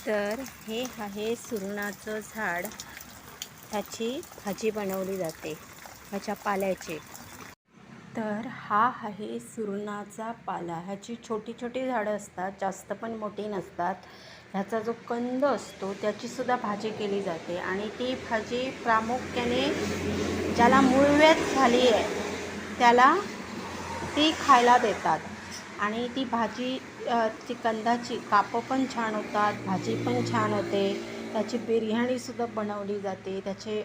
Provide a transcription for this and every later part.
तर हे आहे सुरणाचं झाड. ह्याची भाजी बनवली जाते ह्याच्या पाल्याची. तर हा आहे सुरणाचा पाला. ह्याची छोटी छोटी झाडं असतात, जास्त पण मोठी नसतात. ह्याचा जो कंद असतो त्याचीसुद्धा भाजी केली जाते आणि ती भाजी प्रामुख्याने ज्याला मूळव्याध झाली आहे त्याला ती खायला देतात. आणि ती भाजी ती कंदाची कापं पण छान होतात, भाजी पण छान होते. त्याची बिर्याणीसुद्धा बनवली जाते, त्याचे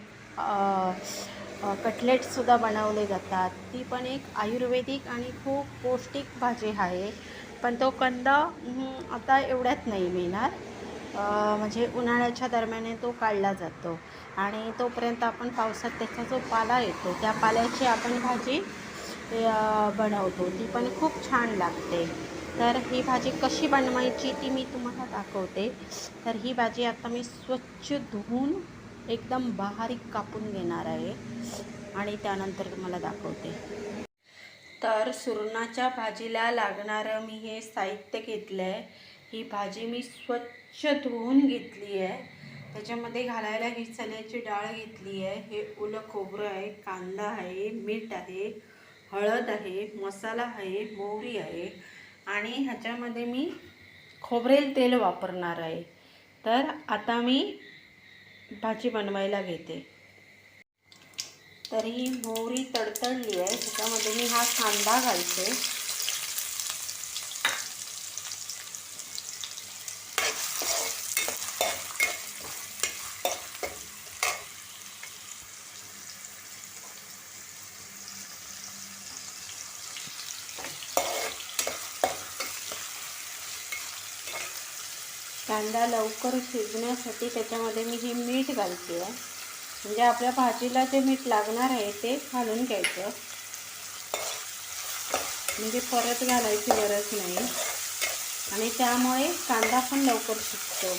कटलेट्ससुद्धा बनवले जातात. ती पण एक आयुर्वेदिक आणि खूप पौष्टिक भाजी आहे. पण तो कंद आता एवढ्यात नाही मिळणार. म्हणजे उन्हाळ्याच्या दरम्यान तो काढला जातो आणि तोपर्यंत आपण पावसात त्याचा जो पाला येतो त्या पाल्याची आपण भाजी बनवतो. ती पण खूप छान लागते. तर ही भाजी कशी बनवायची ती मी तुम्हाला दाखवते. तर ही भाजी आता मी स्वच्छ धुवून एकदम बारीक कापून घेणार आहे आणि त्यानंतर तुम्हाला दाखवते. तर सुरणाच्या भाजीला लागणारं मी हे साहित्य घेतलं आहे. ही भाजी मी स्वच्छ धुवून घेतली आहे. त्याच्यामध्ये घालायला ही चण्याची डाळ घेतली आहे, हे ओलं खोबरं आहे, कांदा आहे, मीठ आहे, हळद आहे, मसाला आहे, मोहरी आहे आणि ह्याच्यामध्ये मी खोबरेल तेल वापरणार आहे. तर आता मी भाजी बनवायला घेते. तर ही मोहरी तडतडली आहे, त्याच्यामध्ये मी हा कांदा घालते. कांदा लवकर शिजण्यासाठी त्याच्यामध्ये मी हे मीठ घालते आहे. म्हणजे आपल्या भाजीला जे मीठ लागणार आहे ते घालून घ्यायचं, म्हणजे परत घालायची गरज नाही आणि त्यामुळे कांदा पण लवकर शिजतो.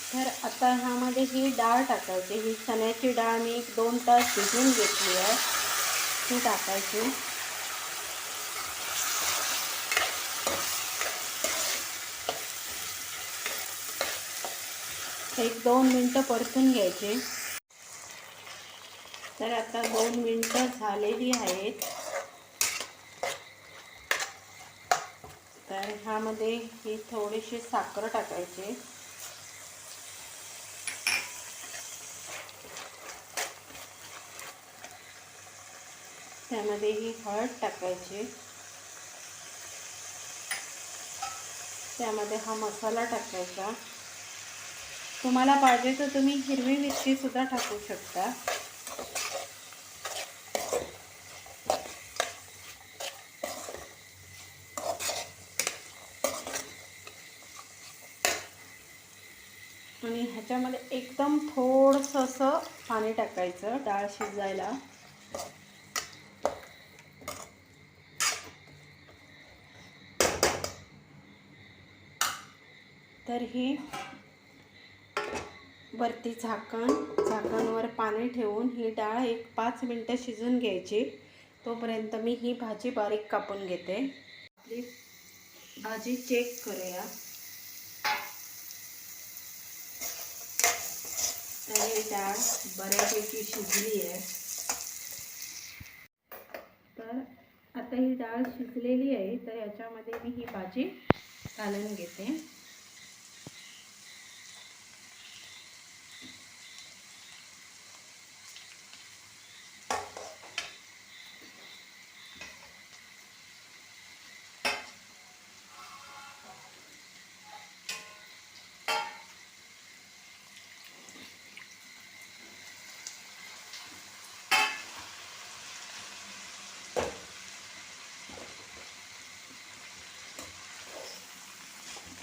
तर आता ह्यामध्ये ही डाळ टाकायची. ही चण्याची डाळ मी 1-2 तास भिजवून घेतली आहे, ती टाकायची. 1-2 मिनटं परतून घ्यायचे. तर आता 2 मिनटं झालेली आहेत. तर ह्यामध्ये ही थोडीशी साखर टाकायची. त्यामध्ये ही हळद टाकायची. त्यामध्ये हा मसाला टाकायचा. तुम्हाला पाहिजे तर तुम्ही हिरवी मिरची सुद्धा टाकू शकता. आणि ह्याच्यामध्ये एकदम थोडंसं असं पाणी टाकायचं डाळ शिजायला. तर ही वरती झाकणवर पाणी ठेवून ही डाळ 1-5 मिनटं शिजून घ्यायची. तोपर्यंत मी ही भाजी बारीक कापून घेते. आपली भाजी चेक करूया. तर ही डाळ बऱ्यापैकी शिजली आहे. तर आता ही डाळ शिजलेली आहे, तर याच्यामध्ये मी ही भाजी घालून घेते.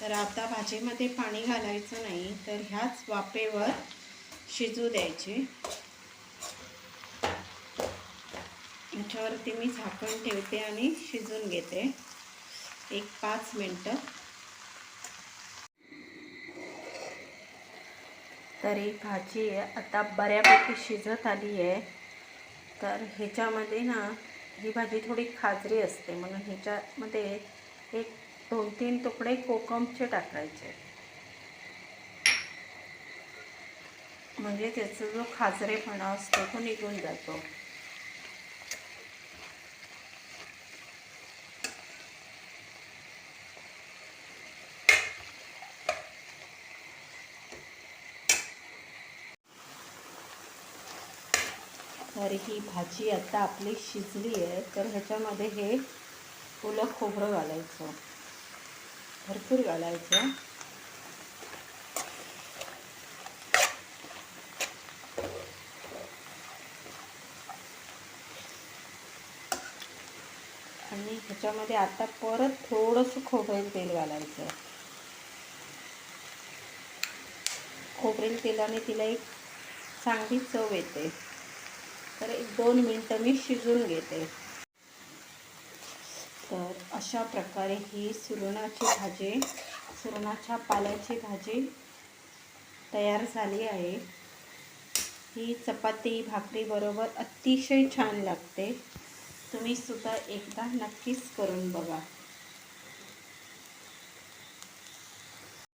तर आता भाजीमध्ये पाणी घालायचं नाही, तर ह्याच वाफेवर शिजू द्यायचे. याच्यावरती मी झाकण ठेवते आणि शिजून घेते 1-5 मिनटं. तरी भाजी आता बऱ्यापैकी शिजत आली आहे. तर ह्याच्यामध्ये ना ही भाजी थोडी खाजरी असते, म्हणून ह्याच्यामध्ये एक 2-3 तुकडे कोकमचे टाकायचे, म्हणजे त्याचा जो खाजरेपणा असतो तो निघून जातो. तर ही भाजी आता आपली शिजली आहे. तर ह्याच्यामध्ये हे ओलं खोबरं घालायचं, भरपूर घालायचं. आणि ह्याच्यामध्ये आता परत थोडंसं खोबरेल तेल घालायचं. खोबरेल तेलाने तिला एक चांगली चव येते. तर 1-2 मिनटं मी शिजून घेते. तर अशा प्रकारे ही सुरणाच्या पाल्याची भाजी तयार झाली आहे. ही चपाती भाकरी बरोबर अतिशय छान लागते. तुम्ही सुद्धा एकदा नक्कीच करून बघा.